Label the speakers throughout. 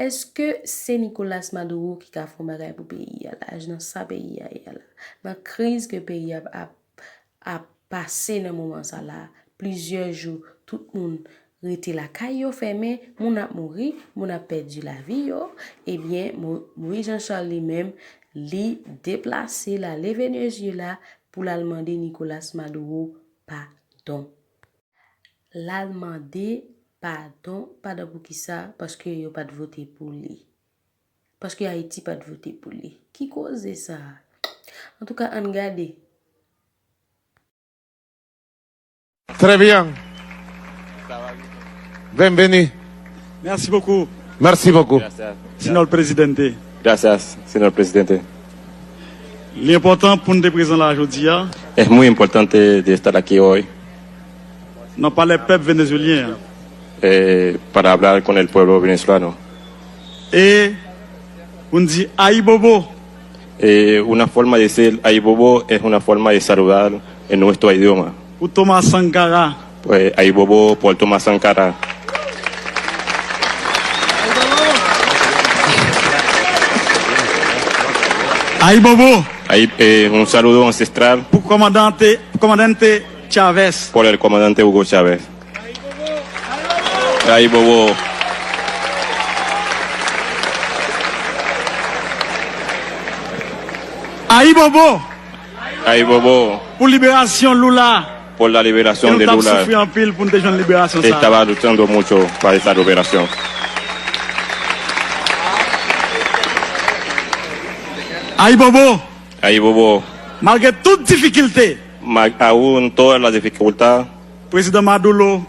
Speaker 1: Est-ce que c'est Nicolas Maduro qui a fait bagay pour pays là, dans sa pays là, dans crise que pays a passé dans moment ça là, plusieurs jours, tout le monde rete la caillou fermé, moun a mouri, moun a perdu la vie yo, eh bien Moïse Jean-Charles lui-même li déplacé la le Venezuela pour la demander Nicolas Maduro pardon. La demander pardon pour qui ça? Parce que yo pas de voter pour lui. Parce que Haïti pas de voter pour lui. Qui cause ça? En tout cas, on regarde.
Speaker 2: Très bien. Bienvenue.
Speaker 3: Merci beaucoup.
Speaker 2: Merci beaucoup.
Speaker 4: Gracias.
Speaker 3: Señor Presidente.
Speaker 4: Gracias, señor presidente.
Speaker 3: L'important pour nous présenter là aujourd'hui,
Speaker 4: Es muy importante de estar aquí hoy
Speaker 3: non pas les peuples vénézuéliens.
Speaker 4: para hablar con el pueblo venezolano.
Speaker 3: Et on dit Aïe Bobo.
Speaker 4: Una forma de decir Aibobo es una forma de saludar en nuestro idioma.
Speaker 3: Ou Thomas Sankara.
Speaker 4: Pues Aibobo por Tomás Sankara.
Speaker 3: Aïe Bobo.
Speaker 4: Un saludo ancestral
Speaker 3: Pour comandante Chavez.
Speaker 4: por el comandante Hugo Chávez. Aibobo.
Speaker 3: Aïe Bobo.
Speaker 4: Aibobo
Speaker 3: Pour libération Lula.
Speaker 4: por la liberación de
Speaker 3: Nous avons
Speaker 4: Lula.
Speaker 3: souffert en pile pour nous déjouer la libération. Ça.
Speaker 4: Estaba luchando mucho para esa liberación.
Speaker 3: Aïe Bobo.
Speaker 4: Aibobo,
Speaker 3: Malgré toute difficulté,
Speaker 4: aún todas las dificultades,
Speaker 3: président Maduro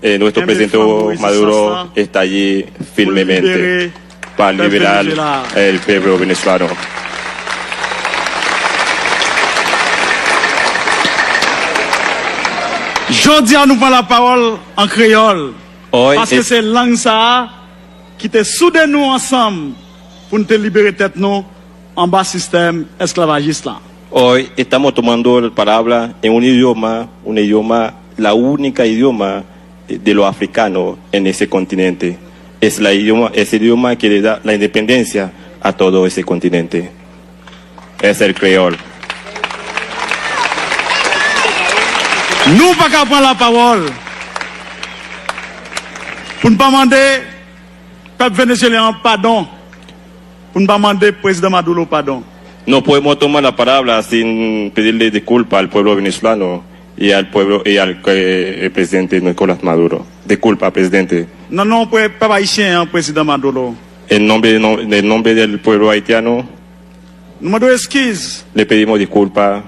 Speaker 4: nuestro
Speaker 3: En
Speaker 4: presidente
Speaker 3: defensa
Speaker 4: Maduro
Speaker 3: Moisés
Speaker 4: está allí firmemente
Speaker 3: liberar
Speaker 4: para
Speaker 3: el
Speaker 4: liberar
Speaker 3: Venezuela.
Speaker 4: el pueblo venezolano.
Speaker 3: Jodi à nous prend la parole en créole.
Speaker 4: Hoy,
Speaker 3: Parce que c'est langue ça qui te soude nous ensemble pour nous te libérer tête nous en bas système esclavagiste là.
Speaker 4: hoy estamos tomando la palabra en un idioma, la única idioma de los africanos en ese continente. Es el idioma que le da la independencia a todo ese continente. Es el creol.
Speaker 3: Nous pas qu'à prendre la parole pour ne pas demander peuple vénézuélien pardon, pour ne pas demander président Maduro pardon.
Speaker 4: No podemos tomar la palabra sin pedirle disculpas al pueblo venezolano y al pueblo y al el presidente Nicolás Maduro. Disculpa, presidente.
Speaker 3: Non, non, peuple haïtien, président Maduro.
Speaker 4: En nombre del pueblo haitiano,
Speaker 3: Nous demandons excuses
Speaker 4: le pedimos disculpas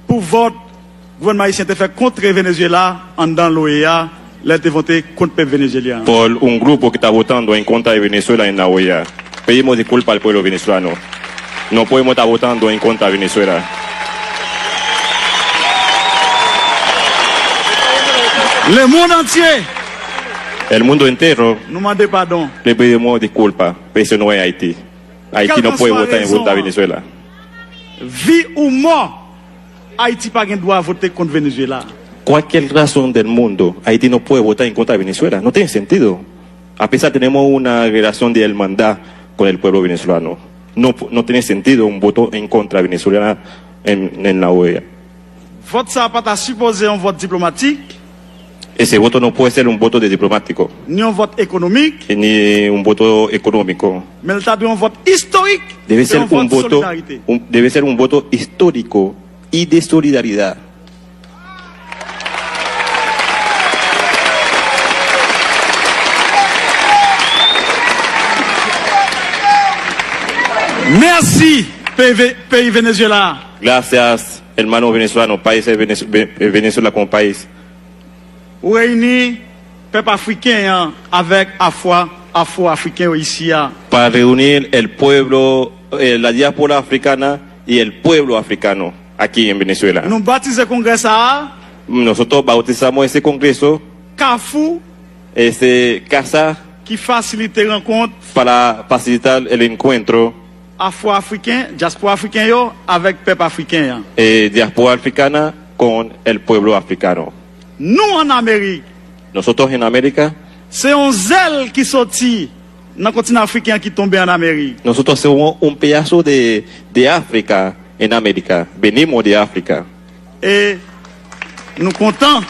Speaker 3: pour votre gouvernement haïtien te fait contre Venezuela en dans l'OEA, là te voté contre le peuple vénézuélien.
Speaker 4: por un grupo que está votando en contra de Venezuela en la OEA. Pedimos disculpas al pueblo venezolano. No podemos estar votando en contra de Venezuela.
Speaker 3: Le monde entier
Speaker 4: El mundo entero
Speaker 3: nous demande pardon.
Speaker 4: le pedimos disculpas, pero eso no es Haití. Haití no puede votar en contra de Venezuela.
Speaker 3: Vie ou mort, Haïti pas droit voter contre Venezuela.
Speaker 4: Cualquier razón del mundo, Haití no puede votar en contra de Venezuela. No tiene sentido. A pesar tenemos una relación de hermandad con el pueblo venezolano. No tiene sentido un voto en contra de Venezuela en la OEA.
Speaker 3: Vote ça pas supposé un vote diplomatique,
Speaker 4: Ese voto no puede ser un voto de diplomático,
Speaker 3: ni un vote économique,
Speaker 4: ni un voto económico.
Speaker 3: mais il un vote historique.
Speaker 4: Debe
Speaker 3: et
Speaker 4: ser
Speaker 3: un
Speaker 4: un
Speaker 3: vote de
Speaker 4: voto,
Speaker 3: solidarité.
Speaker 4: debe ser un voto histórico y de solidaridad.
Speaker 3: Merci, pays Venezuela.
Speaker 4: Gracias, hermanos venezolanos, países Venezuela como país.
Speaker 3: Ou réunir peuple africain avec afro-africain ici.
Speaker 4: Para reunir el pueblo, la diáspora africana y el pueblo africano aquí en Venezuela.
Speaker 3: Nous baptisons le congrès ça,
Speaker 4: Nosotros bautizamos ese congreso,
Speaker 3: Carrefour,
Speaker 4: ese casa,
Speaker 3: qui facilite les rencontres
Speaker 4: para facilitar el encuentro
Speaker 3: afro-africain, diaspora africain yo, avec peuple africain.
Speaker 4: diáspora africana con el pueblo africano.
Speaker 3: Nous en Amérique,
Speaker 4: Nosotros en América
Speaker 3: c'est un zèle qui sortit dans le continent africain qui tombe en Amérique.
Speaker 4: Nosotros somos un pedazo de África en América. Venimos de África.
Speaker 3: Et nous comptons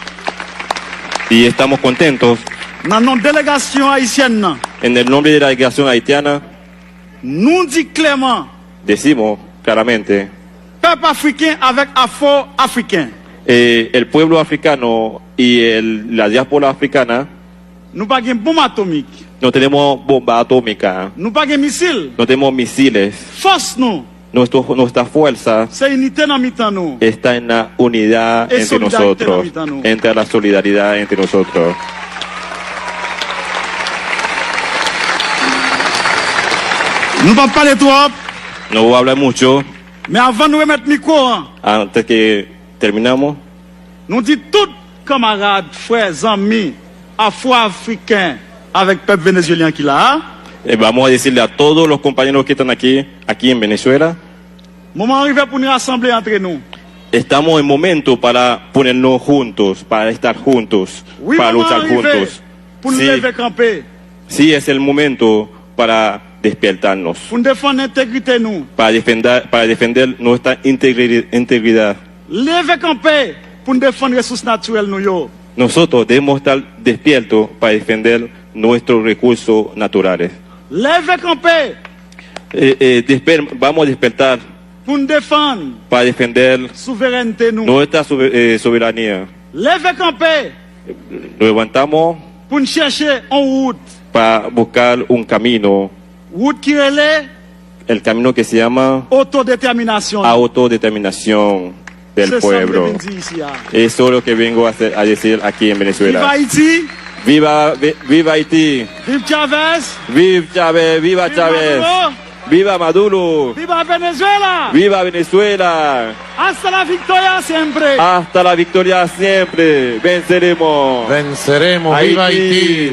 Speaker 4: Y estamos contentos.
Speaker 3: dans notre délégation haïtienne,
Speaker 4: En el nombre de la delegación haitiana,
Speaker 3: nous dit clairement,
Speaker 4: decimos claramente,
Speaker 3: peuple africain avec afro-africain.
Speaker 4: el pueblo africano y la diáspora africana
Speaker 3: Nous pas de bombe atomique,
Speaker 4: no tenemos bomba atómica,
Speaker 3: nous pas de missiles.
Speaker 4: no tenemos misiles.
Speaker 3: Force nous,
Speaker 4: Nuestra fuerza
Speaker 3: c'est unité dans mi-temps nous.
Speaker 4: está en la unidad
Speaker 3: Es
Speaker 4: entre
Speaker 3: solidaridad
Speaker 4: nosotros,
Speaker 3: entre nosotros.
Speaker 4: entre la solidaridad entre nosotros.
Speaker 3: Nous ne pas parler trop,
Speaker 4: No voy a hablar mucho
Speaker 3: mais avant de remettre le micro,
Speaker 4: antes que terminamos.
Speaker 3: nous disons tous camarades, frères, amis, afro-africains avec le peuple vénézuélien qui l'a.
Speaker 4: Vamos a decirle a todos los compañeros que están aquí en Venezuela,
Speaker 3: Moment arrivé pour nous rassembler entre nous.
Speaker 4: estamos en momento para ponernos juntos, para estar juntos,
Speaker 3: Oui,
Speaker 4: para
Speaker 3: moment
Speaker 4: luchar
Speaker 3: arrivé
Speaker 4: juntos.
Speaker 3: pour nous
Speaker 4: Sí,
Speaker 3: lever camper,
Speaker 4: sí, es el momento para despertarnos,
Speaker 3: pour nous défendre l'intégrité nous.
Speaker 4: para defender nuestra integridad.
Speaker 3: Lever camper pour nous défendre les ressources naturelles nous yo.
Speaker 4: Nosotros debemos estar despiertos para defender nuestros recursos naturales.
Speaker 3: Lever camper
Speaker 4: Vamos a despertar
Speaker 3: pour nous défendre
Speaker 4: para defender
Speaker 3: la souveraineté nous.
Speaker 4: nuestra soberanía.
Speaker 3: Lever camper
Speaker 4: Nos levantamos
Speaker 3: pour nous chercher en route.
Speaker 4: para buscar un camino,
Speaker 3: Route qui relève
Speaker 4: el camino que se llama
Speaker 3: autodétermination.
Speaker 4: autodeterminación del
Speaker 3: C'est ça que je
Speaker 4: pueblo.
Speaker 3: viens de dire ici.
Speaker 4: Eso es lo que vengo a decir aquí en
Speaker 3: Viva
Speaker 4: Venezuela.
Speaker 3: Haïti,
Speaker 4: Viva Haití,
Speaker 3: vive Chavez,
Speaker 4: viva Chávez, viva Chávez,
Speaker 3: Maduro,
Speaker 4: viva Maduro,
Speaker 3: viva Venezuela.
Speaker 4: viva Venezuela.
Speaker 3: Hasta la victoria siempre.
Speaker 4: Hasta la victoria siempre. Venceremos.
Speaker 2: Venceremos. Viva Haití.